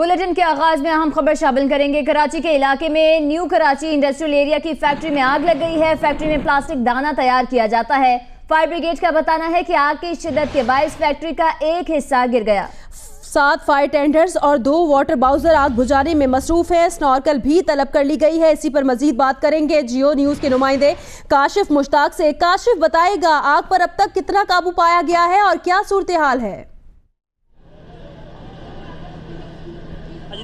Bulletin के आगाज में अहम खबर शामिल करेंगे। कराची के इलाके में न्यू कराची इंडस्ट्रियल एरिया की फैक्ट्री में आग लग गई है। फैक्ट्री में प्लास्टिक दाना तैयार किया जाता है। फायर ब्रिगेड का बताना है कि आग की शिद्दत के बायस फैक्ट्री का एक हिस्सा गिर गया। 7 फायर टेंडर्स और 2 वाटर बाउजर आग बुझाने में मसरूफ है। स्नॉर्कल भी तलब कर ली गई है। इसी पर मजीद बात करेंगे जियो न्यूज के नुमाइंदे काशिफ मुश्ताक से। काशिफ, बताएगा आग पर अब तक कितना काबू पाया गया है और क्या सूरत हाल है?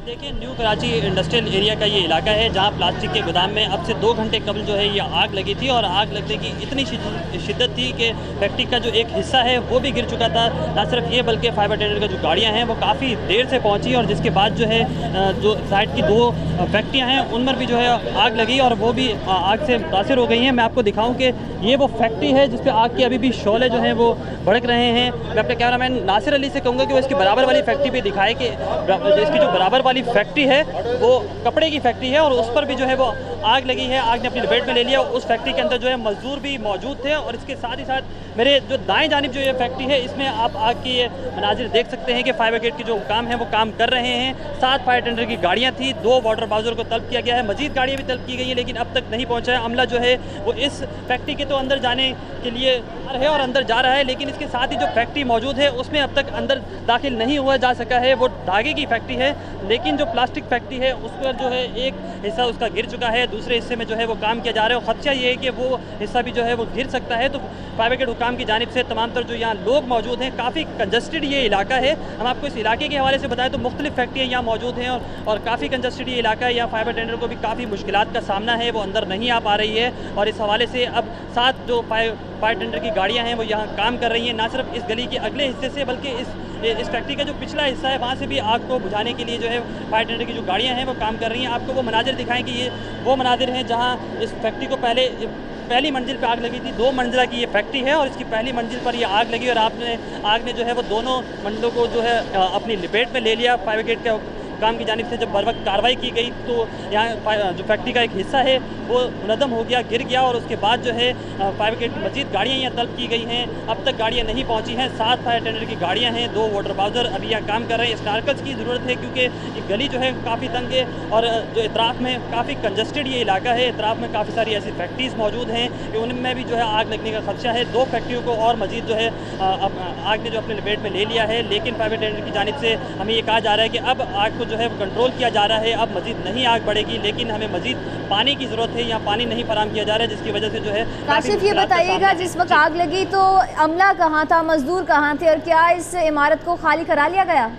देखिए, न्यू कराची इंडस्ट्रियल एरिया का ये इलाका है जहाँ प्लास्टिक के गोदाम में अब से 2 घंटे कबल जो है ये आग लगी थी और आग लगने की इतनी शिद्दत थी कि फैक्ट्री का जो एक हिस्सा है वो भी गिर चुका था। ना सिर्फ ये बल्कि फायर टेंडर का जो गाड़ियाँ हैं वो काफ़ी देर से पहुँची और जिसके बाद जो है जो साइड की 2 फैक्ट्रियाँ हैं उन पर भी जो है आग लगी और वो भी आग से मुतासर हो गई हैं। मैं आपको दिखाऊँ कि ये वो फैक्ट्री है जिस पर आग के अभी भी शोले जो हैं वो भड़क रहे हैं। मैं अपने कैमरामैन नासिर अली से कहूँगा कि वो इसकी बराबर वाली फैक्ट्री पर दिखाए कि इसकी जो बराबर वाली फैक्ट्री है वो कपड़े की फैक्ट्री है और उस पर भी जो है वो आग लगी है। आग ने अपनी लपेट में ले लिया। उस फैक्ट्री के अंदर जो है मजदूर भी मौजूद थे और इसके साथ ही साथ मेरे जो दाएं जानिब जो ये फैक्ट्री है इसमें आप आग की ये मनाजिर देख सकते हैं कि फायर ब्रिगेड के जो काम है वो काम कर रहे हैं। 7 फायर टेंडर की गाड़ियाँ थी, 2 वाटर बाउजर को तलब किया गया है, मजीद गाड़ियाँ भी तलब की गई हैं लेकिन अब तक नहीं पहुँचा है। अमला जो है वो इस फैक्ट्री के तो अंदर जाने के लिए है और अंदर जा रहा है लेकिन इसके साथ ही जो फैक्ट्री मौजूद है उसमें अब तक अंदर दाखिल नहीं हुआ जा सका है। वो धागे की फैक्ट्री है लेकिन जो प्लास्टिक फैक्ट्री है उस पर जो है एक हिस्सा उसका गिर चुका है, दूसरे हिस्से में जो है वो काम किया जा रहा है और खदशा ये है कि वो हिस्सा भी जो है वो गिर सकता है। तो फायर ब्रिगेड हुकाम की जानिब से तमाम तर जो यहाँ लोग मौजूद हैं, काफ़ी कंजस्टेड ये इलाका है। हम आपको इस इलाके के हवाले से बताएं तो मुख्तलिफ फैक्ट्रियाँ यहाँ मौजूद हैं और काफ़ी कंजस्टेड ये इलाका है। यहाँ फायर टेंडर को भी काफ़ी मुश्किलात का सामना है, वो अंदर नहीं आ पा रही है और इस हवाले से अब 7 जो फायर टेंडर की गाड़ियाँ हैं वो यहाँ काम कर रही हैं। ना सिर्फ इस गली के अगले हिस्से से बल्कि इस फैक्ट्री का जो पिछला हिस्सा है वहाँ से भी आग को बुझाने के लिए जो है फायर टेंडर की जो गाड़ियाँ हैं वो काम कर रही हैं। आपको वो मनाजिर दिखाएं कि ये वो मनाजिर हैं जहाँ इस फैक्ट्री को पहली मंजिल पे आग लगी थी। 2 मंजिला की ये फैक्ट्री है और इसकी पहली मंजिल पर ये आग लगी और आग ने जो है वो दोनों मंजिलों को जो है अपनी लपेट में ले लिया। फायर ब्रिगेड के काम की जानिब से जब बर वक्त कार्रवाई की गई तो यहाँ जो फैक्ट्री का एक हिस्सा है वो मुनद्दम हो गया, गिर गया और उसके बाद जो है फायर ब्रिगेड की मजीद गाड़ियाँ यहाँ तलब की गई हैं। अब तक गाड़ियाँ नहीं पहुँची हैं। 7 फायर टेंडर की गाड़ियाँ हैं, 2 वाटर बाउजर अभी यहाँ काम कर रहे हैं। स्नार्कल्स की ज़रूरत है क्योंकि ये गली जो है काफ़ी तंग है और जो इतराफ़ में काफ़ी कंजस्टेड ये इलाका है। इतराफ़ में काफ़ी सारी ऐसी फैक्ट्रीज़ मौजूद हैं कि उनमें भी जो है आग लगने का खदशा है। 2 फैक्ट्रियों को और मजीद जो है आग ने जो अपने लपेट में ले लिया है लेकिन फायर टेंडर की जानिब से हमें ये कहा जा रहा है कि अब आग को जो है कंट्रोल किया जा रहा है। अब मजीद नहीं आग बढ़ेगी लेकिन हमें मजीद पानी की ज़रूरत है। यहाँ पानी नहीं फराम किया जा रहा है जिसकी वजह से जो है। काशिफ, ये बताइएगा जिस वक्त आग लगी तो अमला कहाँ था, मजदूर कहाँ थे और क्या इस इमारत को खाली करा लिया गया?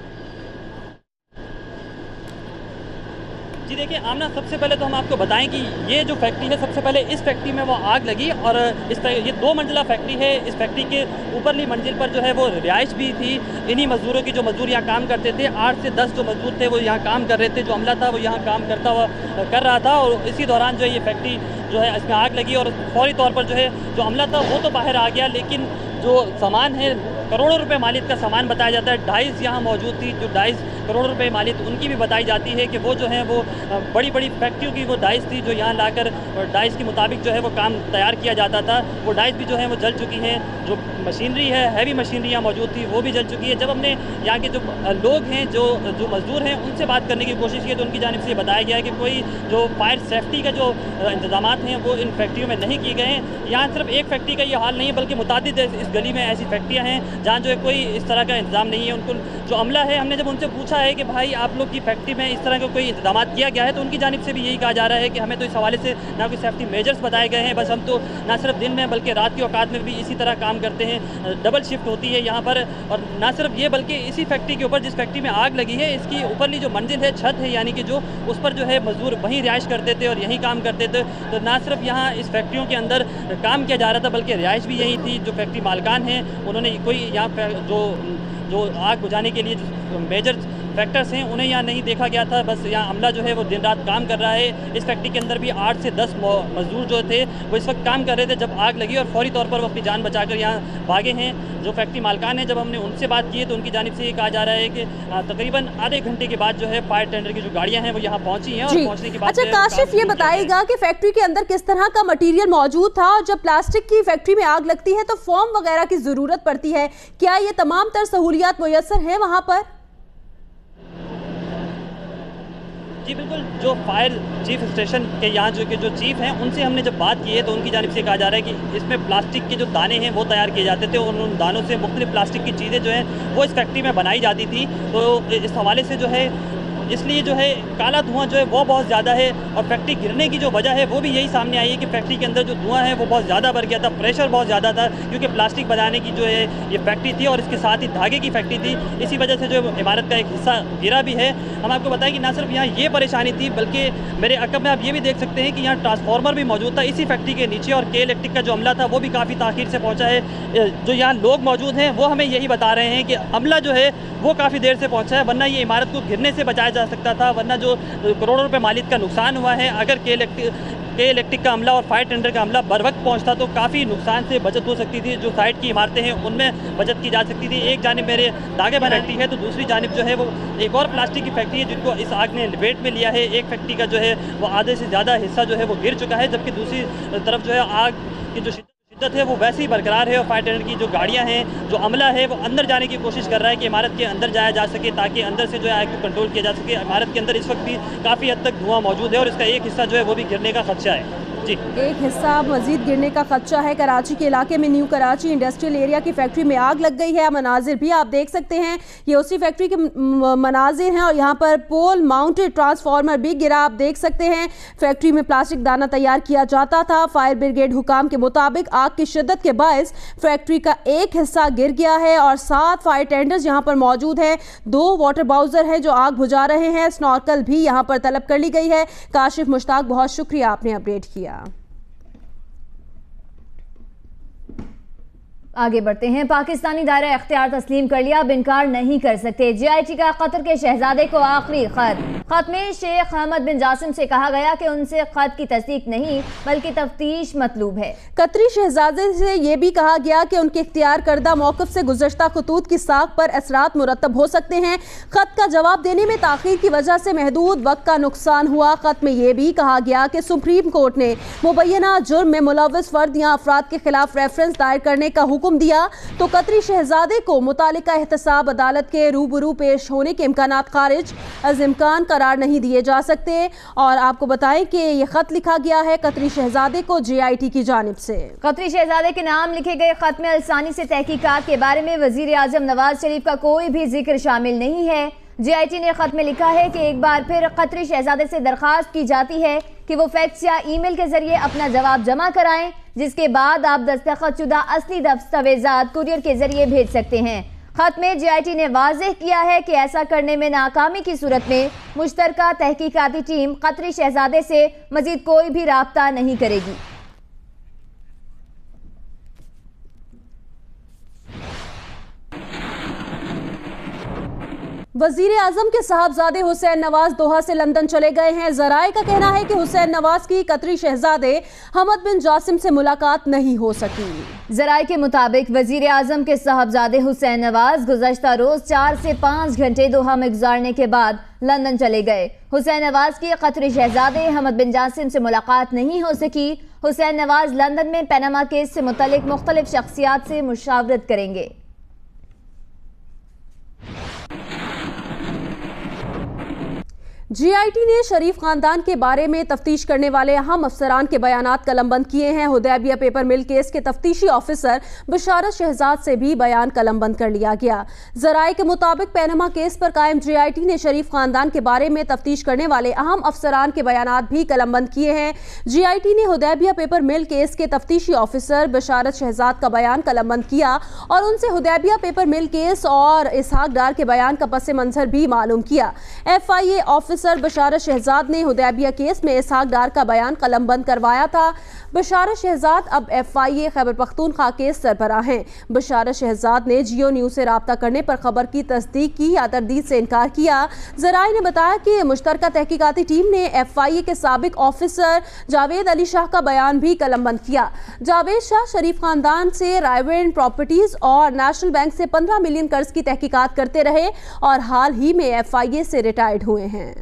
जी देखिए आमना, सबसे पहले तो हम आपको बताएं कि ये जो फैक्ट्री है सबसे पहले इस फैक्ट्री में वो आग लगी और ये 2 मंजिला फैक्ट्री है। इस फैक्ट्री के ऊपरली मंजिल पर जो है वो रिहाइश भी थी इन्हीं मजदूरों की जो मजदूर यहाँ काम करते थे। 8 से 10 जो मजदूर थे वो यहाँ काम कर रहे थे। जो अमला था वो यहाँ काम कर रहा था और इसी दौरान जो है ये फैक्ट्री जो है इसमें आग लगी और फौरी तौर पर जो है जो अमला था वो तो बाहर आ गया लेकिन जो सामान है करोड़ों रुपए मालियत का सामान बताया जाता है। डाइस यहाँ मौजूद थी, जो डाइस करोड़ों रुपए मालियत उनकी भी बताई जाती है कि वो जो है वो बड़ी बड़ी फैक्ट्रियों की वो डाइस थी जो यहाँ लाकर डाइस के मुताबिक जो है वो काम तैयार किया जाता था। वो डाइस भी जो है वो जल चुकी हैं। जो मशीनरी है, हैवी मशीनरी यहाँ मौजूद थी वो भी जल चुकी है। जब हमने यहाँ के जो लोग हैं जो मजदूर हैं उनसे बात करने की कोशिश की तो उनकी जानिब से ये बताया गया है कि कोई जो फायर सेफ्टी का जो इंतजाम हैं वो इन फैक्ट्रियों में नहीं किए गए हैं। यहाँ सिर्फ एक फैक्ट्री का ये हाल नहीं है बल्कि मुतादिद इस गली में ऐसी फैक्ट्रियाँ हैं जहाँ जो है कोई इस तरह का इंतजाम नहीं है। उनको जो अमला है, हमने जब उनसे पूछा है कि भाई आप लोग की फैक्ट्री में इस तरह का कोई इंतजाम किया गया है तो उनकी जानिब से भी यही कहा जा रहा है कि हमें तो इस हवाले से ना कोई सेफ्टी मेजर्स बताए गए हैं, बस हम तो ना सिर्फ दिन में बल्कि रात के औकात में भी इसी तरह काम करते हैं। डबल शिफ्ट होती है यहाँ पर और ना सिर्फ ये बल्कि इसी फैक्ट्री के ऊपर जिस फैक्ट्री में आग लगी है इसकी ऊपरली जो मंजिल है, छत है यानी कि जो उस पर जो है मजदूर वहीं रिहाइश करते थे और यहीं काम करते थे। तो ना सिर्फ यहाँ इस फैक्ट्रियों के अंदर काम किया जा रहा था बल्कि रिहाइश भी यही थी। जो फैक्ट्री मालकान हैं उन्होंने कोई यहाँ जो आग बुझाने के लिए जो मेजर फैक्टर्स हैं उन्हें यहाँ नहीं देखा गया था। बस यहाँ अमला जो है वो दिन रात काम कर रहा है। इस फैक्ट्री के अंदर भी 8 से 10 मजदूर जो थे वो इस वक्त काम कर रहे थे जब आग लगी और फौरी तौर पर वो अपनी जान बचाकर यहाँ भागे हैं। जो फैक्ट्री मालकान है जब हमने उनसे बात की है तो उनकी जानिब से ये कहा जा रहा है कि तकरीबन आधे घंटे के बाद जो है फायर टेंडर की जो गाड़ियाँ हैं वो यहाँ पहुँची हैं और पहुँचने के बाद। अच्छा काशिफ, ये बताइएगा कि फैक्ट्री के अंदर किस तरह का मटीरियल मौजूद था और जब प्लास्टिक की फैक्ट्री में आग लगती है तो फोम वगैरह की जरूरत पड़ती है, क्या ये तमाम तर सहूलियात मुयस्सर हैं वहाँ पर? जी बिल्कुल, जो फायर चीफ स्टेशन के यहाँ जो चीफ हैं उनसे हमने जब बात की है तो उनकी जानिब से कहा जा रहा है कि इसमें प्लास्टिक के जो दाने हैं वो तैयार किए जाते थे और उन दानों से मुख्तलिफ प्लास्टिक की चीज़ें जो हैं वो इस फैक्ट्री में बनाई जाती थी। तो इस हवाले से जो है इसलिए जो है काला धुआं जो है वो बहुत ज़्यादा है और फैक्ट्री गिरने की जो वजह है वो भी यही सामने आई है कि फैक्ट्री के अंदर जो धुआं है वो बहुत ज़्यादा बढ़ गया था, प्रेशर बहुत ज़्यादा था क्योंकि प्लास्टिक बनाने की जो है ये फैक्ट्री थी और इसके साथ ही धागे की फैक्ट्री थी। इसी वजह से जो इमारत का एक हिस्सा गिरा भी है। हम आपको बताएं कि ना सिर्फ यहाँ ये परेशानी थी बल्कि मेरे अकब में आप ये भी देख सकते हैं कि यहाँ ट्रांसफार्मर भी मौजूद था इसी फैक्ट्री के नीचे और के इलेक्ट्रिक का जो अमला था वो भी काफ़ी ताख़ीर से पहुँचा है। जो यहाँ लोग मौजूद हैं वो हमें यही बता रहे हैं कि अमला जो है वो काफ़ी देर से पहुँचा है, वरना ये इमारत को गिरने से बचाया जा सकता था, वरना जो करोड़ों रुपए मालिक का नुकसान हुआ है अगर के इलेक्ट्रिक का अमला और फायर टेंडर का अमला बर वक्त पहुँचता तो काफ़ी नुकसान से बचत हो सकती थी। जो साइड की इमारतें हैं उनमें बचत की जा सकती थी। एक जानिब मेरे दागे बना फैक्ट्री है तो दूसरी जानिब जो है वो एक और प्लास्टिक की फैक्ट्री है जिनको इस आग ने लपेट में लिया है। एक फैक्ट्री का जो है वो आधे से ज़्यादा हिस्सा जो है वो गिर चुका है, जबकि दूसरी तरफ जो है आग की जो शिद्दत है वो वैसे ही बरकरार है और फायर टेंडर की जो गाड़ियां हैं, जो अमला है वो अंदर जाने की कोशिश कर रहा है कि इमारत के अंदर जाया जा सके ताकि अंदर से जो है आग को कंट्रोल किया जा सके। इमारत के अंदर इस वक्त भी काफ़ी हद तक धुआं मौजूद है और इसका एक हिस्सा जो है वो भी गिरने का खदशा है। जी, एक हिस्सा मजीद गिरने का खदशा है। कराची के इलाके में न्यू कराची इंडस्ट्रियल एरिया की फैक्ट्री में आग लग गई है। मनाजिर भी आप देख सकते हैं, ये उसी फैक्ट्री के मनाजिर हैं और यहाँ पर पोल माउंटेड ट्रांसफार्मर भी गिरा, आप देख सकते हैं। फैक्ट्री में प्लास्टिक दाना तैयार किया जाता था। फायर ब्रिगेड हुकाम के मुताबिक आग की शिद्दत के बायस फैक्ट्री का एक हिस्सा गिर गया है और 7 फायर टेंडर्स यहाँ पर मौजूद हैं। 2 वाटर बाउजर हैं जो आग बुझा रहे हैं। स्नॉर्कल भी यहाँ पर तलब कर ली गई है। काशिफ मुश्ताक, बहुत शुक्रिया, आपने अपडेट किया। आगे बढ़ते हैं। पाकिस्तानी दायरा इख्तियार तस्लीम कर लिया, अब इनकार नहीं कर सकते। JIT का कतर के शहजादे को आखिरी खत में शेख अहमद बिन जासिम से कहा गया कि उनसे खत की तस्दीक नहीं बल्कि तफ्तीश मतलूब है। कतरी शहजादे से यह भी कहा गया कि उनके इख्तियार करदा मौक़िफ़ से गुज़श्ता खतूत की साख पर असरात मुरतब हो सकते हैं। खत का जवाब देने में ताख़ीर की वजह से महदूद वक्त का नुकसान हुआ। खत में यह भी कहा गया कि सुप्रीम कोर्ट ने मुबैना जुर्म में मुलव्वस फर्द या अफराद के खिलाफ रेफरेंस दायर करने का हुक्म दिया तो कतरी शहजादे को मुतालिका एहतसाब अदालत के रूबरू पेश होने के इम्कानात खारिज अज इम्कान करार नहीं दिए जा सकते। और आपको बताएं कि ये खत लिखा गया है कतरी शहजादे को JIT की जानिब से। कतरी शहजादे के नाम लिखे गए खत में अलसानी से तहकीकात के बारे में वजीर आजम नवाज शरीफ का कोई भी जिक्र शामिल नहीं है। JIT ने खत में लिखा है कि एक बार फिर कतरी शहजादे से दरख्वास्त की जाती है कि वो फैक्स या ईमेल के जरिए अपना जवाब जमा कराएं, जिसके बाद आप दस्तखतशुदा असली दस्तावेजात कुरियर के जरिए भेज सकते हैं। खत में JIT ने वाज़ेह किया है कि ऐसा करने में नाकामी की सूरत में मुश्तरका तहकीकाती टीम कतरी शहजादे से मजीद कोई भी राब्ता नहीं करेगी। वजीर आजम के साहबजादे हुसैन नवाज दोहा से लंदन चले गए हैं। जराए का कहना है कि हुसैन नवाज की कतरी शहजादे हमद बिन जासिम से मुलाकात नहीं हो सकी। जराए के मुताबिक वजीर आजम के साहबजादे हुसैन नवाज गुज़श्ता रोज 4 से 5 घंटे दोहा में गुजारने के बाद लंदन चले गए। हुसैन नवाज की कतरी शहजादे हमद बिन जासिम से मुलाकात नहीं हो सकी। हुसैन नवाज लंदन में पनामा केस से मुतल्लिक मुख्तलिफ शख्सियात से मुशावरत करेंगे। JIT ने शरीफ खानदान के बारे में तफ्तीश करने वाले अहम अफसरान के बयानात कलमबंद किए हैं। हुदैबिया पेपर मिल केस के तफ्तीशी ऑफिसर बशारत शहजाद से भी बयान कलमबंद कर लिया गया। जराए के मुताबिक पनामा केस पर कायम JIT ने शरीफ खानदान के बारे में तफ्तीश करने वाले अहम अफसरान के बयानात भी कलमबंद किए हैं। JIT ने हुदैबिया पेपर मिल केस के तफ्तीशी ऑफिसर बशारत शहजाद का बयान कलमबंद किया और उनसे हुदैबिया पेपर मिल केस और इसहाक डार के बयान का पस मंजर भी मालूम किया। FIA ऑफिसर बशारत शहजाद ने हुदैबिया केस में इसहाक डार का बयान कलमबंद करवाया था। बशारत शहजाद अब FIA खैबर पख्तूनख्वा के सरबराह हैं। बशारत शहजाद ने जियो न्यूज़ से राब्ता करने पर खबर की तस्दीक की या तरदीद से इनकार किया। जराए ने बताया कि मुश्तरका तहकीकाती टीम ने FIA के साबिक ऑफिसर जावेद अली शाह का बयान भी कलमबंद किया। जावेद शाह शरीफ खानदान से रायवेन प्रॉपर्टीज और नेशनल बैंक से 15 मिलियन कर्ज की तहकीकात करते रहे और हाल ही में FIA से रिटायर्ड हुए हैं।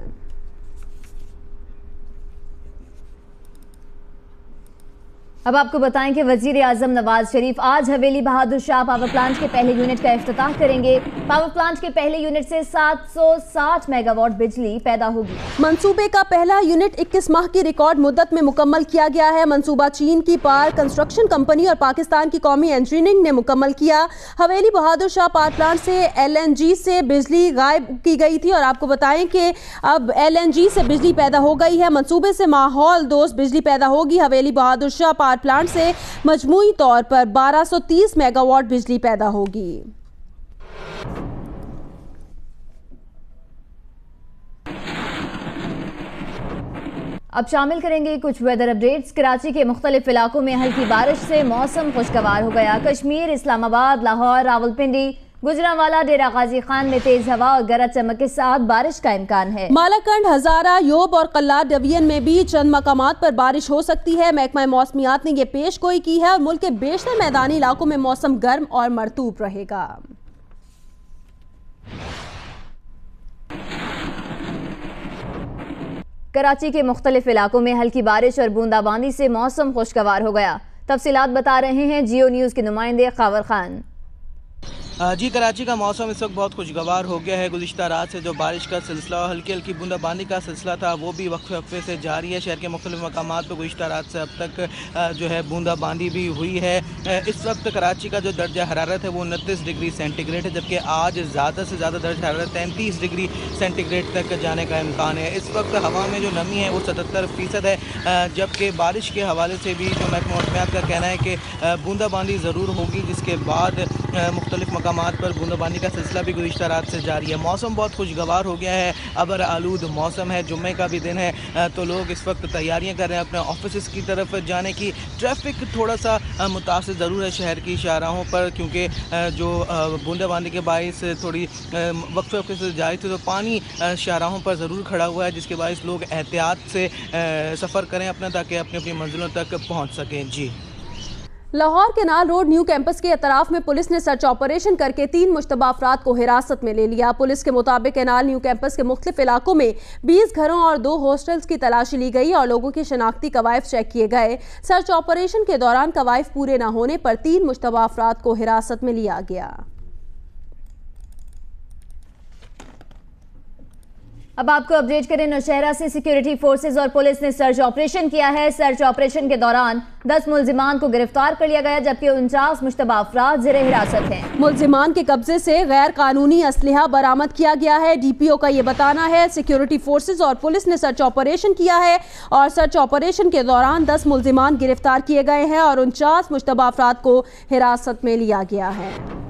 अब आपको बताएं कि वजीर आजम नवाज शरीफ आज हवेली बहादुर शाह पावर प्लांट के पहले यूनिट का इफ्तिताह करेंगे। पावर प्लांट के पहले यूनिट से 760 मेगावाट बिजली पैदा होगी। मंसूबे का पहला यूनिट 21 माह की रिकॉर्ड मुद्दत में मुकम्मल किया गया है। मंसूबा चीन की पावर कंस्ट्रक्शन कंपनी और पाकिस्तान की कौमी इंजीनियरिंग ने मुकम्मल किया। हवेली बहादुर शाह पावर प्लांट से LNG से बिजली गायब की गई थी और आपको बताएं कि अब LNG से बिजली पैदा हो गई है। मंसूबे से माहौल दोस्त बिजली पैदा होगी। हवेली बहादुर शाह पावर प्लांट से मजमूई तौर पर 1230 मेगावाट बिजली पैदा होगी। अब शामिल करेंगे कुछ वेदर अपडेट्स। कराची के मुख्तलिफ इलाकों में हल्की बारिश से मौसम खुशगवार हो गया। कश्मीर, इस्लामाबाद, लाहौर, रावलपिंडी, गुजरांवाला, डेरा गाजी खान में तेज हवा और गरज चमक के साथ बारिश का इम्कान है। मालाकंड, हजारा, योब और कल्लार डिवीजन में भी चंद मकामात पर बारिश हो सकती है। महकमा मौसमियात ने यह पेश गोई की है और मुल्क के बेशतर मैदानी इलाकों में मौसम गर्म और मरतूब रहेगा। कराची के मुख्तलिफ इलाकों में हल्की बारिश और बूंदाबांदी से मौसम खुशगवार हो गया। तफसीलात बता रहे हैं जियो न्यूज़ के नुमाइंदे खबर खान। जी, कराची का मौसम इस वक्त बहुत खुशगवार हो गया है। गुज़िश्ता रात से जो बारिश का सिलसिला और हल्की हल्की बूंदाबांदी का सिलसिला था वो भी वक्फे वक्फे से जारी है। शहर के मुख्तलिफ मकामात पर गुज़िश्ता रात से अब तक जो है बूंदाबांदी भी हुई है। इस वक्त कराची का जो दर्जा हरारत है वो 29 डिग्री सेंटीग्रेड है, जबकि आज ज़्यादा से ज़्यादा दर्जा हरारत 33 डिग्री सेंटीग्रेड तक जाने का इम्कान है। इस वक्त हवा में जो नमी है वो 77% है, जबकि बारिश के हवाले से भी जो महकमा मौसमियात का कहना है कि बूंदाबांदी ज़रूर होगी, जिसके बाद मुख्तलिफ मकामात पर बूंदाबांदी का सिलसिला भी गुज़िश्ता रात से जारी है। मौसम बहुत खुशगवार हो गया है, अबर आलूद मौसम है। जुम्मे का भी दिन है तो लोग इस वक्त तैयारियां कर रहे हैं अपने ऑफिस की तरफ जाने की। ट्रैफिक थोड़ा सा मुतासिर ज़रूर है शहर की शाहराहों पर, क्योंकि जो बूंदाबांदी के बायस थोड़ी वक्फे वक्फे से जारी थी तो पानी शाहराहों पर ज़रूर खड़ा हुआ है, जिसके बायस लोग एहतियात से सफ़र करें अपना, ताकि अपनी अपनी मंजिलों तक पहुँच सकें। जी, Lahore canal road new campus के अतराफ में पुलिस ने सर्च ऑपरेशन करके 3 मुश्तबा अफराद को हिरासत में ले लिया। पुलिस के मुताबिक केनाल न्यू कैंपस के मुख्तलिफ इलाकों में 20 घरों और 2 हॉस्टल्स की तलाशी ली गई और लोगों के शनाख्ती कवायफ चेक किए गए। सर्च ऑपरेशन के दौरान कवायफ पूरे न होने पर 3 मुश्तबा अफराद को हिरासत में लिया गया। अब आपको अपडेट करें नौशहरा से। सिक्योरिटी फोर्सेज और पुलिस ने सर्च ऑपरेशन किया है। सर्च ऑपरेशन के दौरान 10 मुल्जिमान को गिरफ्तार कर लिया गया, जबकि 49 मुश्तबा अफराद ज़ेरे हिरासत हैं। मुल्जिमान के कब्जे से गैर कानूनी असलहा बरामद किया गया है। DPO का ये बताना है। सिक्योरिटी फोर्सेज और पुलिस ने सर्च ऑपरेशन किया है और सर्च ऑपरेशन के दौरान 10 मुल्जिमान गिरफ्तार किए गए हैं और 49 मुश्तबा अफराद को हिरासत में लिया गया है।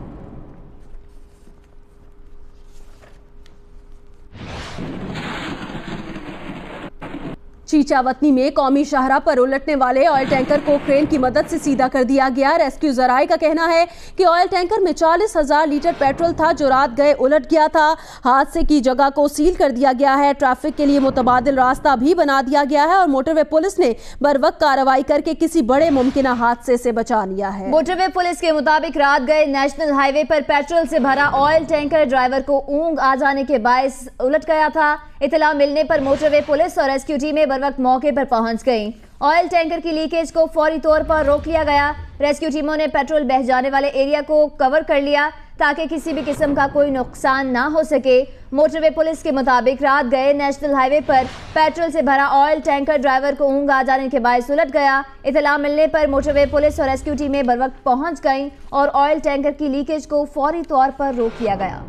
चीचावतनी में कौमी शाहरा पर उलटने वाले ऑयल टैंकर को क्रेन की मदद से सीधा कर दिया गया। रेस्क्यू जराए का कहना है कि ऑयल टैंकर में 40,000 लीटर पेट्रोल था जो रात गए उलट गया था। हादसे की जगह को सील कर दिया गया है। ट्रैफिक के लिए मुतबादिल रास्ता भी बना दिया गया है और मोटरवे पुलिस ने बरवक्त कार्रवाई करके किसी बड़े मुमकिन हादसे से बचा लिया है। मोटरवे पुलिस के मुताबिक रात गए नेशनल हाईवे पर पेट्रोल से भरा ऑयल टैंकर ड्राइवर को ऊंघ आ जाने के बायस उलट गया था। इतला मिलने पर मोटरवे पुलिस और रेस्क्यू टीमें वक्त मौके पर पहुंच गईं। ऑयल टैंकर की लीकेज को फौरी तौर पर रोक लिया गया। रेस्क्यू टीमों ने पेट्रोल बह जाने वाले एरिया को कवर कर लिया ताकि किसी भी किस्म का कोई नुकसान ना हो सके। मोटरवे पुलिस के मुताबिक रात गए नेशनल हाईवे पर पेट्रोल से भरा ऑयल टैंकर ड्राइवर को ऊंघ आ जाने के बायस उलट गया। इतला मिलने पर मोटरवे पुलिस और रेस्क्यू टीमें बर वक्त पहुंच गईं और ऑयल टैंकर की लीकेज को फौरी तौर पर रोक लिया गया।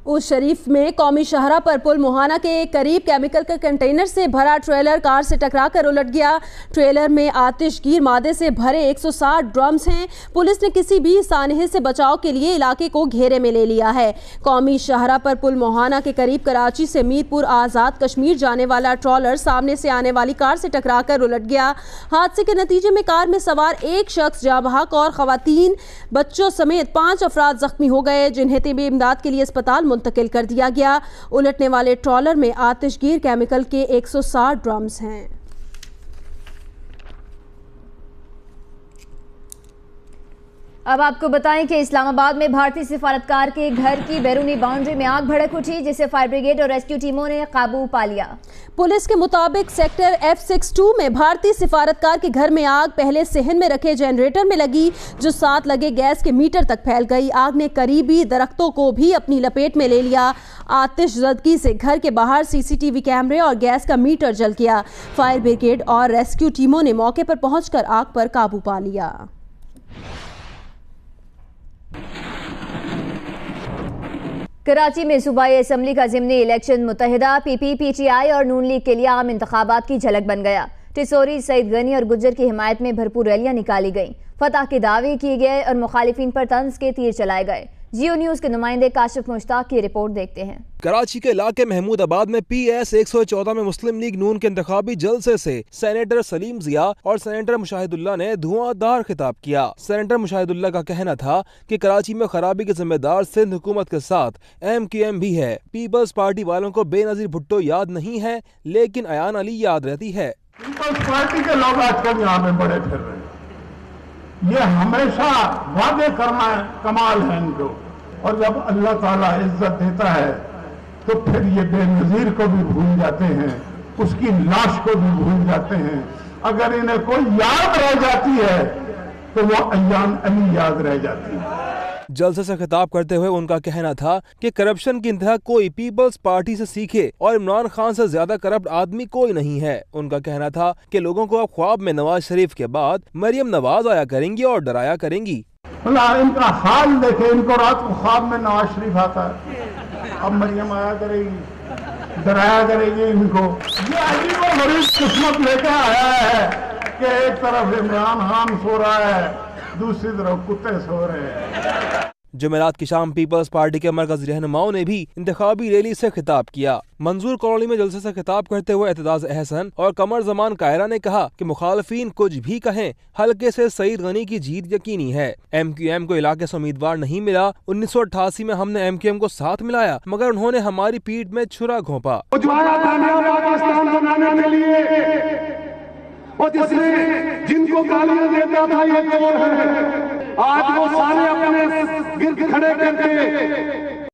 उस शरीफ में कौमी शाहरा पर पुल मुहाना के करीब केमिकल के कंटेनर से भरा ट्रेलर कार से टकराकर उलट गया। ट्रेलर में आतिशगीर मादे से भरे 160 ड्रम्स हैं। पुलिस ने किसी भी सानहे से बचाव के लिए इलाके को घेरे में ले लिया है। कौमी शाहरा पर पुल मुहाना के करीब कराची से मीरपुर आज़ाद कश्मीर जाने वाला ट्रॉलर सामने से आने वाली कार से टकराकर उलट गया। हादसे के नतीजे में कार में सवार एक शख्स जाँ बहक और खवातीन बच्चों समेत 5 अफराद जख्मी हो गए, जिन्हें तिब्बी इमदाद के लिए अस्पताल मुंतकिल कर दिया गया। उलटने वाले ट्रॉलर में आतिशगीर केमिकल के 160 ड्रम्स हैं। अब आपको बताएं कि इस्लामाबाद में भारतीय सिफारतकार के घर की बैरूनी बाउंड्री में आग भड़क उठी, जिसे फायर ब्रिगेड और रेस्क्यू टीमों ने काबू पा लिया। पुलिस के मुताबिक सेक्टर F62 में भारतीय सिफारतकार के घर में आग पहले सहन में रखे जनरेटर में लगी, जो साथ लगे गैस के मीटर तक फैल गई। आग ने करीबी दरख्तों को भी अपनी लपेट में ले लिया। आतिशज़दगी से घर के बाहर CCTV कैमरे और गैस का मीटर जल गया। फायर ब्रिगेड और रेस्क्यू टीमों ने मौके पर पहुंचकर आग पर काबू पा लिया। कराची में सूबाई असम्बली का ज़िमनी इलेक्शन मुत्तहिदा PP, PTI और नून लीग के लिए आम इंतखाबात की झलक बन गया। टिसोरी, सईद गनी और गुज्जर की हिमायत में भरपूर रैलियां निकाली गईं। फतह के दावे किए गए और मुखालिफिन पर तंज के तीर चलाए गए। जियो न्यूज़ के नुमाइंदे काशिफ मुश्ताक की रिपोर्ट देखते हैं। कराची के इलाके महमूदाबाद में PS 114 में मुस्लिम लीग नून के इंतखाबी जलसे से सेनेटर सलीम जिया और सेनेटर मुशाहिदुल्लाह ने धुआंधार खिताब किया। सेनेटर मुशाहिदुल्लाह का कहना था कि कराची में खराबी के जिम्मेदार सिंध हुकूमत के साथ MQM भी है। पीपल्स पार्टी वालों को बेनजीर भुट्टो याद नहीं है, लेकिन अयान अली याद रहती है। पीपल्स पार्टी के लोग आजकल यहाँ में बड़े फिर रहे हैं। ये हमेशा वादे करना कमाल है इनको, और जब अल्लाह ताला इज्जत देता है तो फिर ये बेनजीर को भी भूल जाते हैं, उसकी लाश को भी भूल जाते हैं। अगर इन्हें कोई याद रह जाती है तो वो अयान अली याद रह जाती है। जलसे से खिताब करते हुए उनका कहना था कि करप्शन की इंतहा कोई पीपल्स पार्टी से सीखे और इमरान खान से ज्यादा करप्ट आदमी कोई नहीं है। उनका कहना था कि लोगों को अब ख्वाब में नवाज शरीफ के बाद मरियम नवाज आया करेंगी और डराया करेंगी। इनका हाल देखे, इनको रात को ख्वाब में नवाज शरीफ आता है, अब मरियम आया करेगी, डराया करेगी इनको। ये अजीब और गरीब किस्मत लेके आया है कि एक तरफ इमरान खान सो रहा है, दूसरी तरफ कुत्ते सो रहे हैं। जुमेरात की शाम पीपल्स पार्टी के मरकजी रहनुमाओं ने भी इंतखाबी रैली से खिताब किया। मंजूर कॉलोनी में जलसे से खिताब करते हुए एतजाज अहसन और कमर जमान कायरा ने कहा कि मुखालफीन कुछ भी कहें, हल्के से सईद गनी की जीत यकीनी है। MQM को इलाके से उम्मीदवार नहीं मिला। 1988 में हमने MQM को साथ मिलाया, मगर उन्होंने हमारी पीठ में छुरा घोंपा। और जिनको गालियां देता था ये कौन है? आज वो सारे अपने गिर्द खड़े करके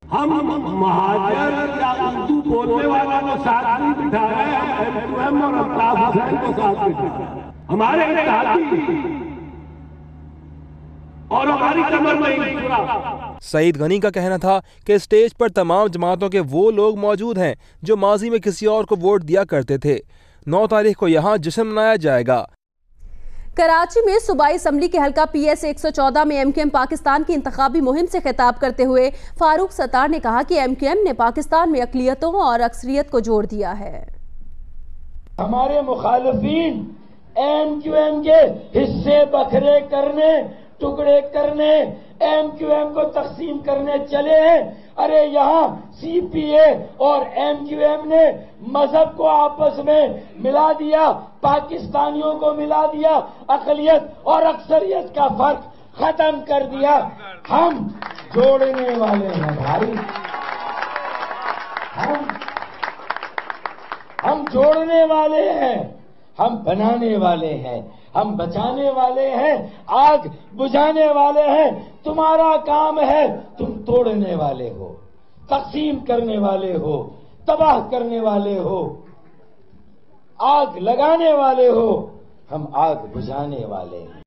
हम महाजन या उर्दू बोलने वाला को साथ नहीं बिठा रहे हैं, MQM और अल्ताफ हुसैन को साथ बिठा रहे हैं। हमारे इत्तेहादी और हमारी कमर में छुरा। सईद गनी का कहना था कि स्टेज पर तमाम जमातों के वो लोग मौजूद हैं जो माजी में किसी और को वोट दिया करते थे। 9 तारीख को यहाँ जश्न मनाया जाएगा। कराची में सूबाई असम्बली के हल्का PS 114 में MQM पाकिस्तान की इंतखाबी मुहिम से खिताब करते हुए फारूक सत्तार ने कहा कि MQM ने पाकिस्तान में अकलियतों और अक्सरियत को जोड़ दिया है। हमारे मुखालिफिन MQM के हिस्से बखरे करने, टुकड़े करने, MQM को तकसीम करने चले हैं। अरे यहाँ CPA और MQM ने मजहब को आपस में मिला दिया, पाकिस्तानियों को मिला दिया, अकलियत और अक्सरियत का फर्क खत्म कर दिया। हम जोड़ने वाले हैं भाई, हम जोड़ने वाले हैं, हम बनाने वाले हैं, हम बचाने वाले हैं, आग बुझाने वाले हैं। तुम्हारा काम है, तुम तोड़ने वाले हो, तकसीम करने वाले हो, तबाह करने वाले हो, आग लगाने वाले हो, हम आग बुझाने वाले हैं।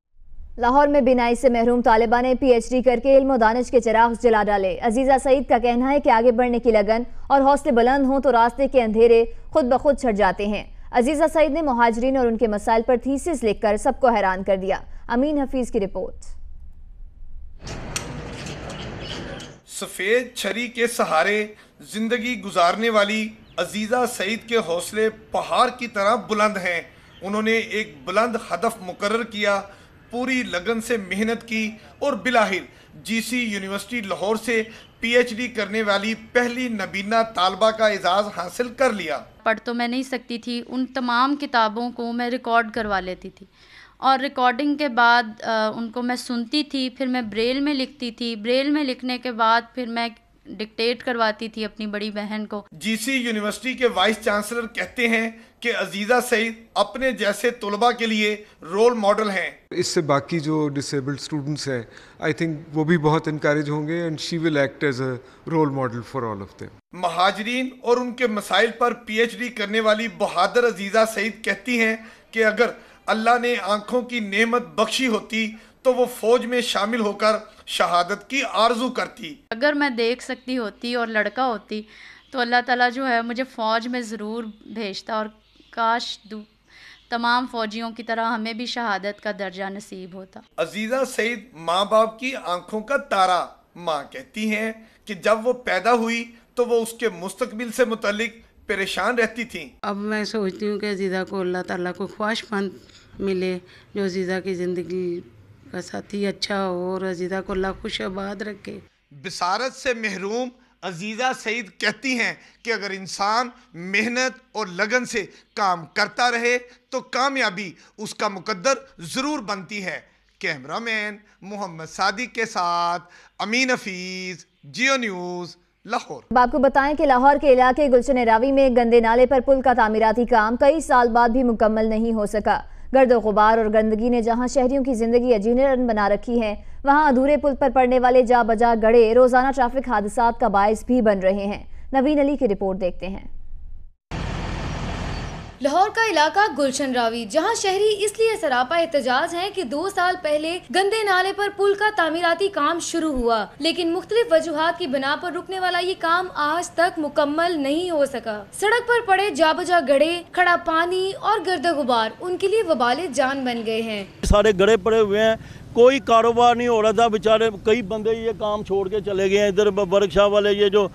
लाहौर में बिनाई से महरूम तालिबा ने PhD करके इल्म व दानिश के चिराग जला डाले। अजीजा सईद का कहना है कि आगे बढ़ने की लगन और हौसले बुलंद हों तो रास्ते के अंधेरे खुद ब खुद छट जाते हैं। अजीजा सईद ने मुहाजिरीन और उनके मसाइल पर थीसिस लिखकर सबको हैरान कर दिया। अमीन हफीज की रिपोर्ट। सफेद छरी के सहारे जिंदगी गुजारने वाली अजीजा सईद के हौसले पहाड़ की तरह बुलंद हैं। उन्होंने एक बुलंद हदफ मुकर्रर किया, पूरी लगन से मेहनत की और बिलाहिर GC यूनिवर्सिटी लाहौर से PhD करने वाली पहली नबीना तालबा का एजाज़ हासिल कर लिया। पढ़ तो मैं नहीं सकती थी, उन तमाम किताबों को मैं रिकॉर्ड करवा लेती थी और रिकॉर्डिंग के बाद उनको मैं सुनती थी, फिर मैं ब्रेल में लिखती थी। ब्रेल में लिखने के बाद फिर मैं डिक्टेट करवाती थी अपनी बड़ी बहन को। जीसी यूनिवर्सिटी के वाइस चांसलर कहते हैं कि अजीज़ा सईद अपने जैसे तुलबा के लिए रोल मॉडल हैं। इससे बाकी जो डिसेबल्ड स्टूडेंट्स हैं आई थिंक वो भी बहुत इनकरेज होंगे and she will act as a role model for all of them. महाजरीन और उनके मसाइल पर पीएचडी करने वाली बहादुर अजीज़ा सईद कहती हैं कि अगर अल्लाह ने आंखों की नेमत बख्शी होती तो वो फौज में शामिल होकर शहादत की आरजू करती। अगर मैं देख सकती होती और लड़का होती तो अल्लाह ताला जो है मुझे फ़ौज में ज़रूर भेजता, और काश तमाम फ़ौजियों की तरह हमें भी शहादत का दर्जा नसीब होता। अजीज़ा सईद माँ बाप की आंखों का तारा। माँ कहती हैं कि जब वो पैदा हुई तो वो उसके मुस्तकबिल से मुतल्लिक परेशान रहती थी। अब मैं सोचती हूँ कि अजीज़ा को अल्लाह ताला को ख्वाहिशमंद मिले, जो अजीज़ा की ज़िंदगी का साथी अच्छा हो और अजीज़ा को अल्लाह खुश आबाद रखे। बिसारत से महरूम अजीज़ा सईद कहती हैं कि अगर इंसान मेहनत और लगन से काम करता रहे तो कामयाबी उसका मुकद्दर ज़रूर बनती है। कैमरामैन मोहम्मद सादिक के साथ अमीन हफीज़, जियो न्यूज़, लाहौर। अब आपको बताएं कि लाहौर के इलाके गुलशन रावी में गंदे नाले पर पुल का तामीराती काम कई साल बाद भी मुकम्मल नहीं हो सका। गर्द गुबार और गंदगी ने जहां शहरियों की जिंदगी अजीरन बना रखी है, वहां अधूरे पुल पर पड़ने वाले जा बजा गड़े रोजाना ट्रैफिक हादसात का बायस भी बन रहे हैं। नवीन अली की रिपोर्ट देखते हैं। लाहौर का इलाका गुलशन रावी, जहां शहरी इसलिए सरापा एहतजाज हैं कि 2 साल पहले गंदे नाले पर पुल का तामीराती काम शुरू हुआ, लेकिन मुख्तलिफ वजूहात की बिना पर रुकने वाला ये काम आज तक मुकम्मल नहीं हो सका। सड़क पर पड़े जाबजा गड़े, खड़ा पानी और गर्द गुबार उनके लिए वबाले जान बन गए हैं। सारे गड़े पड़े हुए हैं, कोई कारोबार नहीं हो रहा था। बेचारे कई बंदे ये काम छोड़ के चले गए हैं। इधर वर्कशॉप वाले ये जो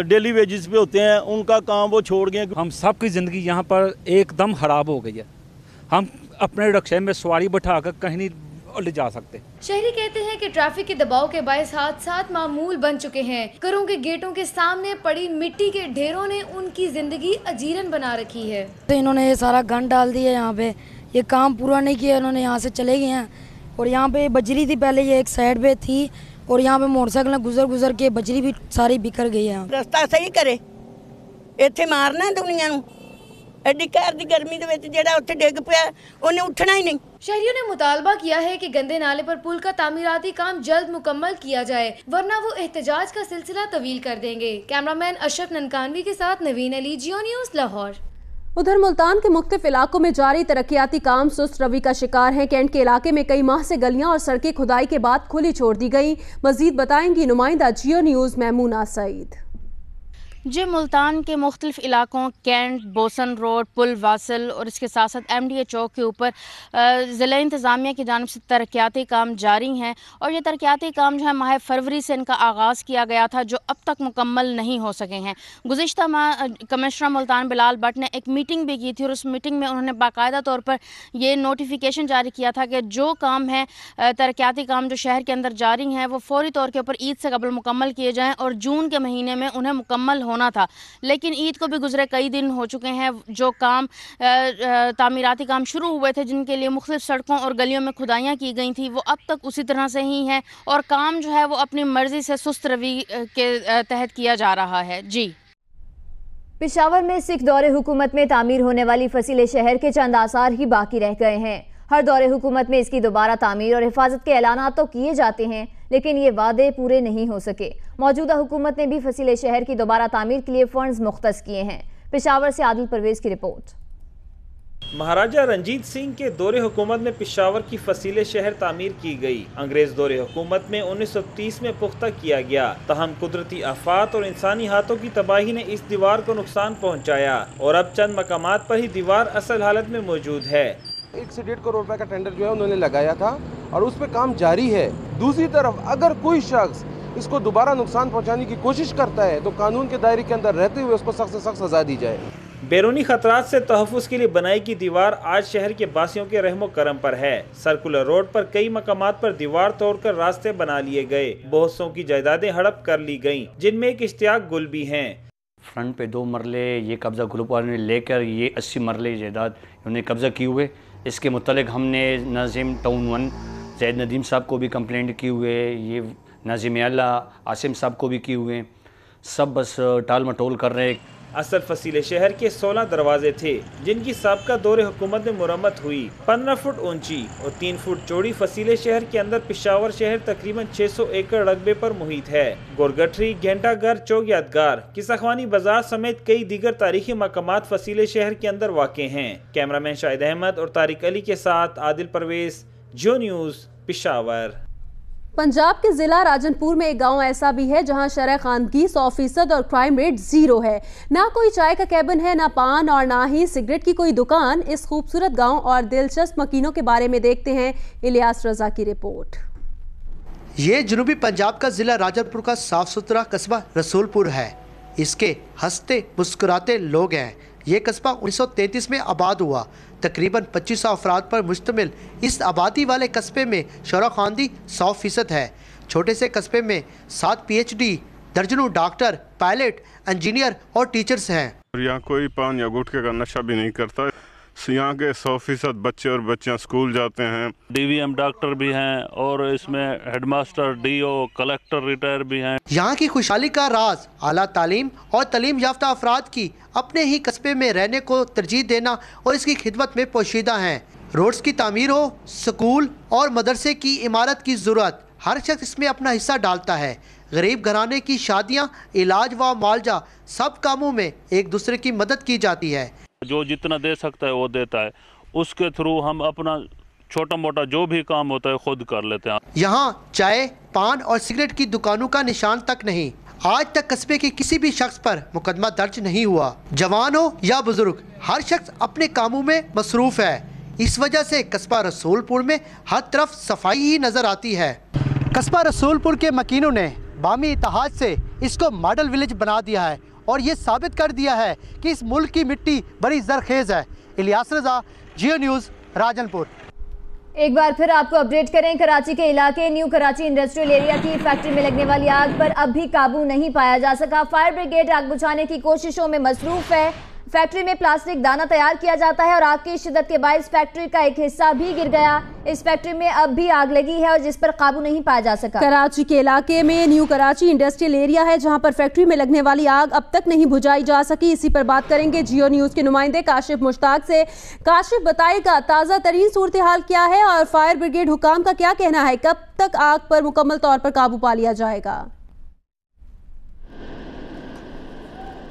डेली वेजेस पे होते हैं उनका काम वो छोड़ गए। हम सब की ज़िंदगी यहाँ पर एकदम खराब हो गई है। हम अपने रिक्शे में सवारी बैठा कर कहीं नहीं ले जा सकते। शहरी कहते हैं कि ट्रैफिक के दबाव के बायस हादसात मामूल बन चुके हैं। घरों के गेटों के सामने पड़ी मिट्टी के ढेरों ने उनकी जिंदगी अजीरन बना रखी है। तो इन्होंने ये सारा गंद डाल दिया यहाँ पे, ये काम पूरा नहीं किया, इन्होंने यहाँ से चले गए हैं। और यहाँ पे बजरी थी पहले, ये एक साइड पे थी और यहाँ पे मोटरसाइकिल गुजर के बजरी भी सारी बिखर गई है। रस्ता सही करे, इत्थे मारना दुनिया नूं। एडी कहर दी गर्मी दे विच जेड़ा उत्थे डिग पिया उन्हें उठना ही नहीं। शहरियों ने मुतालबा किया है कि गंदे नाले पर पुल का तामीराती काम जल्द मुकम्मल किया जाए, वरना वो एहतजाज का सिलसिला तवील कर देंगे। कैमरामैन अशरफ ननकानवी के साथ नवीन अली, जियो न्यूज़, लाहौर। उधर मुल्तान के मुख्तलिफ इलाकों में जारी तरक्याती काम सुस्त रवि का शिकार है। कैंट के इलाके में कई माह से गलियां और सड़कें खुदाई के बाद खुली छोड़ दी गई। मजीद बताएंगी नुमाइंदा जियो न्यूज़ मैमूना सईद। जी, मुल्तान के मुख्तलिफ इलाकों कैंट, बोसन रोड, पुल वासल और इसके साथ साथ MDA चौक के ऊपर ज़िला इंतज़ामिया की जानिब से तरक्याती काम जारी हैं। और ये तरक्याती काम जो है माह फरवरी से इनका आगाज़ किया गया था, जो अब तक मुकम्मल नहीं हो सके हैं। गुज़िश्ता माह कमिश्नर मुल्तान बिलाल भट्ट ने एक मीटिंग भी की थी और उस मीटिंग में उन्होंने बाकायदा तौर पर ये नोटिफिकेशन जारी किया था कि जो काम है तरक्याती काम जो शहर के अंदर जारी हैं वो फौरी तौर के ऊपर ईद से कबल मुकम्मल किए जाएँ और जून के महीने में उन्हें मुकम्मल होना था। लेकिन ईद को भी गुजरे कई दिन हो चुके हैं। जो काम तामीराती काम शुरू हुए थे, जिनके लिए मुख्तलिफ सड़कों और गलियों में खुदाइयाँ की गई थी, वो अब तक उसी तरह से ही है और काम जो है वो अपनी मर्जी से सुस्त रवि के तहत किया जा रहा है। जी, पेशावर में सिख दौरे हुकूमत में तामीर होने वाली फसीले शहर के चंद आसार ही बाकी रह गए हैं। हर दौरे हुकूमत में इसकी दोबारा तामीर और हिफाजत के ऐलानात तो किए जाते हैं, लेकिन ये वादे पूरे नहीं हो सके। मौजूदा हुकूमत ने भी फसीले शहर की दोबारा तामीर के लिए फंड्स मुख्तस किए हैं। पेशावर से आदिल परवेज की रिपोर्ट। महाराजा रंजीत सिंह के दौरे हुकूमत में पेशावर की फसीले शहर तामीर की गई। अंग्रेज दौरे हुकूमत में 1930 में पुख्ता किया गया, तहम कुदरती आफात और इंसानी हाथों की तबाही ने इस दीवार को नुकसान पहुँचाया और अब चंद मकामात पर ही दीवार असल हालत में मौजूद है। 1 से 1.5 करोड़ रुपए का टेंडर जो है उन्होंने लगाया था और उस पर काम जारी है। दूसरी तरफ अगर कोई शख्स इसको दोबारा नुकसान पहुंचाने की कोशिश करता है तो कानून के दायरे के अंदर रहते हुए उसको सख्त से सख्त सजा दी जाए। बैरूनी खतरात से तहफ़्फ़ुज़ के लिए बनाई की दीवार आज शहर के बासियों के रहमो करम पर है। सर्कुलर रोड पर कई मकामात पर दीवार तोड़कर रास्ते बना लिए गए। बहुत सौ की जायदादें हड़प कर ली गयी, जिनमें एक इश्तियाक गुल भी हैं। फ्रंट पे 2 मरले ये कब्जा ग्रुप वालों ने लेकर ये 80 मरले जायदाद उन्होंने कब्जा किए हुए। इसके मुतालिक हमने नाज़िम टाउन 1 जैद नदीम साहब को भी कंप्लेंट की हुए। ये नाजिम अल्लाह आसिम साहब को भी किए हुए हैं, सब बस टाल मटोल कर रहे हैं। असल फसीले शहर के 16 दरवाजे थे जिनकी साबका दौरे हुकूमत में मुरम्मत हुई। 15 फुट ऊंची और 3 फुट चौड़ी फसीले शहर के अंदर पेशावर शहर तकरीबन 600 एकड़ रकबे पर मुहित है। गोरगठरी, घंटाघर, चौक यादगार, किसाख्वानी बाजार समेत कई दीगर तारीखी मकामात फसीले शहर के अंदर वाक़े हैं। कैमरामैन शाहिद अहमद और तारिक अली के साथ आदिल परवेज, जियो न्यूज़, पेशावर। पंजाब के जिला राजनपुर में एक गांव ऐसा भी है जहां शरह खानगी 100% और क्राइम रेट 0 है। ना कोई चाय का कैबिन है, ना पान और ना ही सिगरेट की कोई दुकान। इस खूबसूरत गांव और दिलचस्प मकीनों के बारे में देखते हैं इलियास रजा की रिपोर्ट। ये जनूबी पंजाब का जिला राजनपुर का साफ सुथरा कस्बा रसूलपुर है। इसके हंसते मुस्कुराते लोग हैं। ये कस्बा 1933 में आबाद हुआ। तकरीबन 2500 अफराद पर मुश्तमिल इस आबादी वाले कस्बे में शरह-खानगी 100% है। छोटे से कस्बे में 7 PhD, दर्जनों डॉक्टर, पायलट, इंजीनियर और टीचर्स हैं। यहाँ कोई पान या गुटखे का नशा भी नहीं करता। यहाँ के 100% बच्चे और बच्चियाँ स्कूल जाते हैं। DVM डॉक्टर भी हैं और इसमें हेडमास्टर, DO, कलेक्टर रिटायर भी हैं। यहाँ की खुशहाली का राज आला तालीम और तालीम याफ्ता अफराद की अपने ही कस्बे में रहने को तरजीह देना और इसकी खिदमत में पोशीदा हैं। रोड्स की तामीर हो, स्कूल और मदरसे की इमारत की ज़रूरत, हर शख्स इसमें अपना हिस्सा डालता है। गरीब घराने की शादियाँ, इलाज व मुआवजा, सब कामों में एक दूसरे की मदद की जाती है। जो जितना दे सकता है वो देता है, उसके थ्रू हम अपना छोटा मोटा जो भी काम होता है खुद कर लेते हैं। यहाँ चाय, पान और सिगरेट की दुकानों का निशान तक नहीं। आज तक कस्बे के किसी भी शख्स पर मुकदमा दर्ज नहीं हुआ। जवान हो या बुजुर्ग, हर शख्स अपने कामों में मसरूफ है। इस वजह से कस्बा रसूलपुर में हर तरफ सफाई ही नजर आती है। कस्बा रसूलपुर के मकीनों ने बामी इत्तेहाद से इसको मॉडल विलेज बना दिया है और ये साबित कर दिया है कि इस मुल्क की मिट्टी बड़ी जरखेज है। इलियास रजा, जियो न्यूज़, राजनपुर। एक बार फिर आपको अपडेट करें, कराची के इलाके न्यू कराची इंडस्ट्रियल एरिया की फैक्ट्री में लगने वाली आग पर अब भी काबू नहीं पाया जा सका। फायर ब्रिगेड आग बुझाने की कोशिशों में मसरूफ है। फैक्ट्री में प्लास्टिक दाना तैयार किया जाता है और आग की शिद्दत के बायस फैक्ट्री का एक हिस्सा भी गिर गया। इस फैक्ट्री में अब भी आग लगी है और जिस पर काबू नहीं पाया जा सका। कराची के इलाके में न्यू कराची इंडस्ट्रियल एरिया है जहां पर फैक्ट्री में लगने वाली आग अब तक नहीं बुझाई जा सकी। इसी पर बात करेंगे जियो न्यूज़ के नुमाइंदे काशिफ मुश्ताक से। काशिफ, बताएगा ताज़ा तरीन सूरत हाल क्या है और फायर ब्रिगेड हुकाम का क्या कहना है, कब तक आग पर मुकम्मल तौर पर काबू पा लिया जाएगा?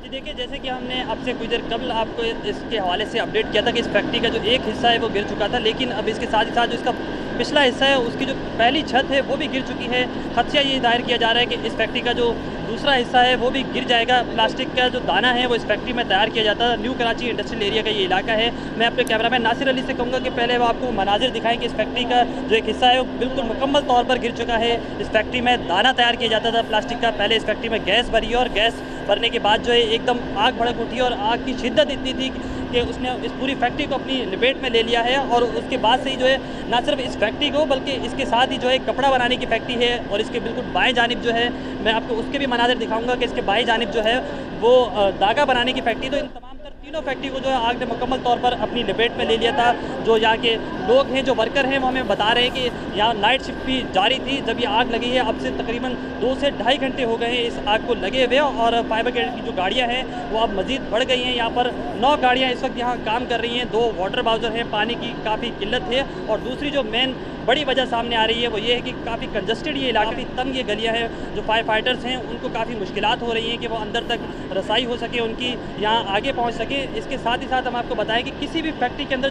देखिए, जैसे कि हमने आपसे कुछ देर कबल आपको इसके हवाले से अपडेट किया था कि इस फैक्ट्री का जो एक हिस्सा है वो गिर चुका था, लेकिन अब इसके साथ ही साथ जो इसका पिछला हिस्सा है उसकी जो पहली छत है वो भी गिर चुकी है। खदशा ये जाहिर किया जा रहा है कि इस फैक्ट्री का जो दूसरा हिस्सा है वो भी गिर जाएगा। प्लास्टिक का जो दाना है वो इस फैक्ट्री में तैयार किया जाता है। न्यू कराची इंडस्ट्रियल एरिया का ये इलाका है। मैं अपने कैमरामैन नासिर अली से कहूँगा कि पहले वो आपको मनाजिर दिखाएं कि इस फैक्ट्री का जो एक हिस्सा है वो बिल्कुल मुकम्मल तौर पर गिर चुका है। इस फैक्ट्री में दाना तैयार किया जाता था प्लास्टिक का। पहले इस फैक्ट्री में गैस भरी और गैस भरने के बाद जो है एकदम आग भड़क उठी और आग की शिद्दत इतनी थी कि उसने इस पूरी फैक्ट्री को अपनी लपेट में ले लिया है। और उसके बाद से ही जो है ना सिर्फ इस फैक्ट्री को बल्कि इसके साथ ही जो है कपड़ा बनाने की फैक्ट्री है और इसके बिल्कुल बाएं जानिब जो है मैं आपको उसके भी मनाजिर दिखाऊंगा कि इसके बाएं जानिब जो है वो धागा बनाने की फैक्ट्री। तो इन तमाम तीनों फैक्ट्री को जो है आग ने मुकम्मल तौर पर अपनी लपेट में ले लिया था। जो यहाँ के लोग हैं, जो वर्कर हैं, वो हमें बता रहे हैं कि यहाँ नाइट शिफ्ट भी जारी थी जब ये आग लगी है। अब से तकरीबन 2 से ढाई घंटे हो गए हैं इस आग को लगे हुए और फायर ब्रिगेड की जो गाड़ियाँ हैं वो अब मज़ीद बढ़ गई हैं। यहाँ पर 9 गाड़ियाँ इस वक्त यहाँ काम कर रही हैं। 2 वाटर बाउजर हैं, पानी की काफ़ी किल्लत है और दूसरी जो मेन बड़ी वजह सामने आ रही है वो ये है कि काफ़ी कंजस्टेड ये इलाका, काफ़ी तंग ये गलियाँ हैं। जो फायर फाइटर्स हैं उनको काफ़ी मुश्किलात हो रही हैं कि वो अंदर तक रसाई हो सके, उनकी यहाँ आगे पहुँच सके। इसके साथ ही साथ हम आपको बताएं कि किसी भी फैक्ट्री के अंदर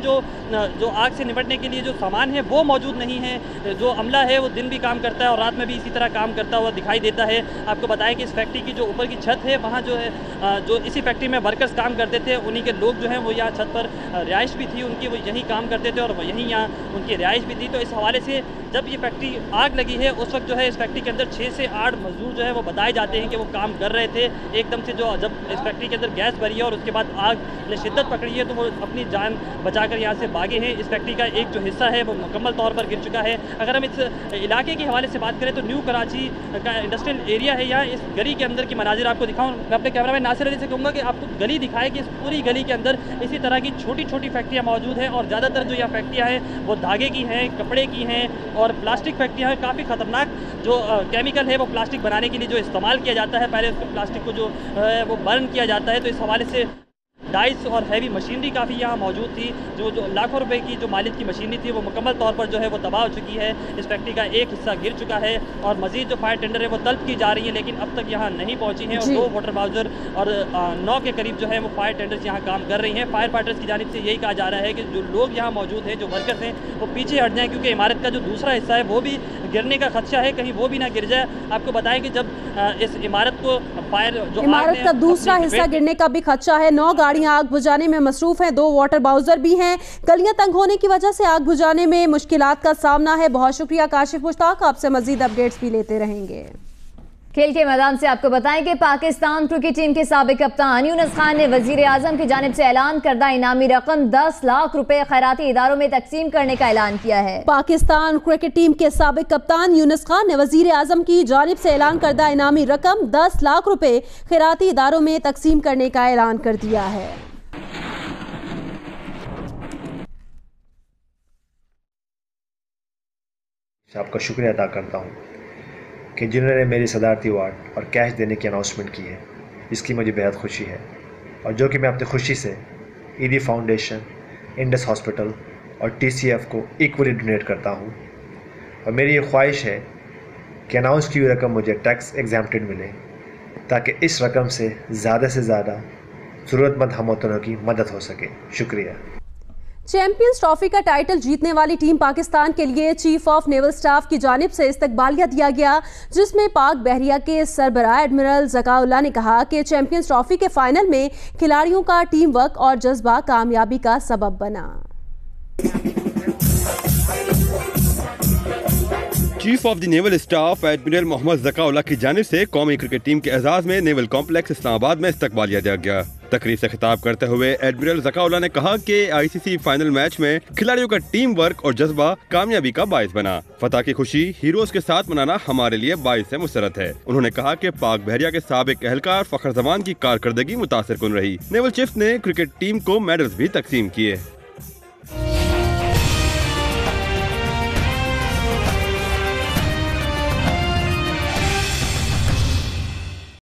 जो आग से निपटने के लिए जो सामान है वो मौजूद नहीं है। जो अमला है वो दिन भी काम करता है और रात में भी इसी तरह काम करता हुआ दिखाई देता है। आपको बताएं कि इस फैक्ट्री की जो ऊपर की छत है वहाँ जो है जो इसी फैक्ट्री में वर्कर्स काम करते थे, उन्हीं के लोग जो हैं वो यहाँ छत पर रिहाइश भी थी उनकी, वो यहीं काम करते थे और यहीं यहाँ उनकी रिहाइश भी थी। तो इस हवाले से जब ये फैक्ट्री आग लगी है उस वक्त जो है इस फैक्ट्री के अंदर 6 से 8 मजदूर जो है वो बताए जाते हैं कि वो काम कर रहे थे। एकदम से जो जब इस फैक्ट्री के अंदर गैस भरी है और उसके बाद आग आग ने शिद्दत पकड़ी है तो वो अपनी जान बचाकर यहाँ से भागे हैं। इस फैक्ट्री का एक जो हिस्सा है वो मुकम्मल तौर पर गिर चुका है। अगर हम इस इलाके के हवाले से बात करें तो न्यू कराची का इंडस्ट्रियल एरिया है। यहाँ इस गली के अंदर की मनाजिर आपको दिखाऊँ, मैं अपने कैमरामैन नासिर अली से कहूँगा कि आपको गली दिखाए कि इस पूरी गली के अंदर इसी तरह की छोटी छोटी फैक्ट्रियाँ मौजूद हैं और ज़्यादातर जो यहाँ फैक्ट्रियाँ हैं वो धागे की हैं, कपड़े की हैं और प्लास्टिक फैक्ट्रियाँ हैं। काफ़ी ख़तरनाक जो केमिकल है वो प्लास्टिक बनाने के लिए जो इस्तेमाल किया जाता है, पहले उसको प्लास्टिक को जो है वो बर्न किया जाता है। तो इस हवाले से डाइस और हैवी मशीनरी काफ़ी यहाँ मौजूद थी। जो लाखों रुपए की जो मालिक की मशीनरी थी वो मुकम्मल तौर पर जो है वो तबाह हो चुकी है। इस फैक्ट्री का एक हिस्सा गिर चुका है और मजीद जो फायर टेंडर है वो तलब की जा रही है लेकिन अब तक यहाँ नहीं पहुँची हैं। और 2 वाटर बाउजर और 9 के करीब जो है वो फायर टेंडर्स यहाँ काम कर रही हैं। फायर फाइटर्स की जानिब से यही कहा जा रहा है कि जो लोग यहाँ मौजूद हैं, जो वर्कर्स हैं, वो पीछे हट जाएँ क्योंकि इमारत का जो दूसरा हिस्सा है वो भी गिरने का खदशा है, कहीं वो भी ना गिर जाए। आपको बताएं कि जब इस इमारत को फायर जो इमारत का दूसरा हिस्सा गिरने का भी खदशा है। 9 गाड़ियां आग बुझाने में मसरूफ हैं, 2 वाटर बाउजर भी हैं। गलियां तंग होने की वजह से आग बुझाने में मुश्किलात का सामना है। बहुत शुक्रिया काशिफ मुश्ताक, आपसे मजीद अपडेट्स भी लेते रहेंगे। खेल के मैदान से आपको बताएं कि पाकिस्तान क्रिकेट टीम के साबिक कप्तान यूनुस खान ने वजीर आजम की जानिब से ऐलान करदा इनामी रकम 10 लाख रुपए खैराती इदारों में तकसीम करने का ऐलान किया है। पाकिस्तान क्रिकेट टीम के साबिक कप्तान यूनुस खान ने वजीर आजम की जानिब से ऐलान करदा इनामी रकम 10 लाख रुपए खैराती इदारों में तकसीम करने का ऐलान कर दिया है। आपका शुक्रिया अदा करता हूँ कि जिन्होंने मेरी सदारती अवार्ड और कैश देने की अनाउंसमेंट की है, इसकी मुझे बेहद खुशी है और जो कि मैं अपनी खुशी से ईदी फाउंडेशन, इंडस हॉस्पिटल और TCF को इक्वली डोनेट करता हूँ। और मेरी ये ख्वाहिश है कि अनाउंस की हुई रकम मुझे टैक्स एग्जैम्प्टेड मिले ताकि इस रकम से ज़्यादा ज़रूरतमंद हमवतनों की मदद हो सके। शुक्रिया। चैंपियंस ट्रॉफी का टाइटल जीतने वाली टीम पाकिस्तान के लिए चीफ ऑफ नेवल स्टाफ की जानिब से इस्तकबालिया दिया गया, जिसमें पाक बहरिया के सरबराह एडमिरल ज़काउल्लाह ने कहा कि चैंपियंस ट्रॉफी के फाइनल में खिलाड़ियों का टीम वर्क और जज्बा कामयाबी का सबब बना। Chief of the naval staff admiral Muhammad Zakaullah की जानिब से कौमी क्रिकेट टीम के एजाज में नेवल कॉम्प्लेक्स इस्लामाबाद में इस्तकबालिया दिया गया। तकरीर से खिताब करते हुए एडमिरल ज़काउल्लाह ने कहा कि ICC फाइनल मैच में खिलाड़ियों का टीम वर्क और जज्बा कामयाबी का बाइस बना। फतह की खुशी हीरोज के साथ मनाना हमारे लिए बाइस मुसरत है। उन्होंने कहा कि पाक बहरिया के साबिक एहलकार फखर जमान की कारकर्दगी मुतासिर कुन रही। नेवल चीफ ने क्रिकेट टीम को मेडल्स भी तकसीम किए।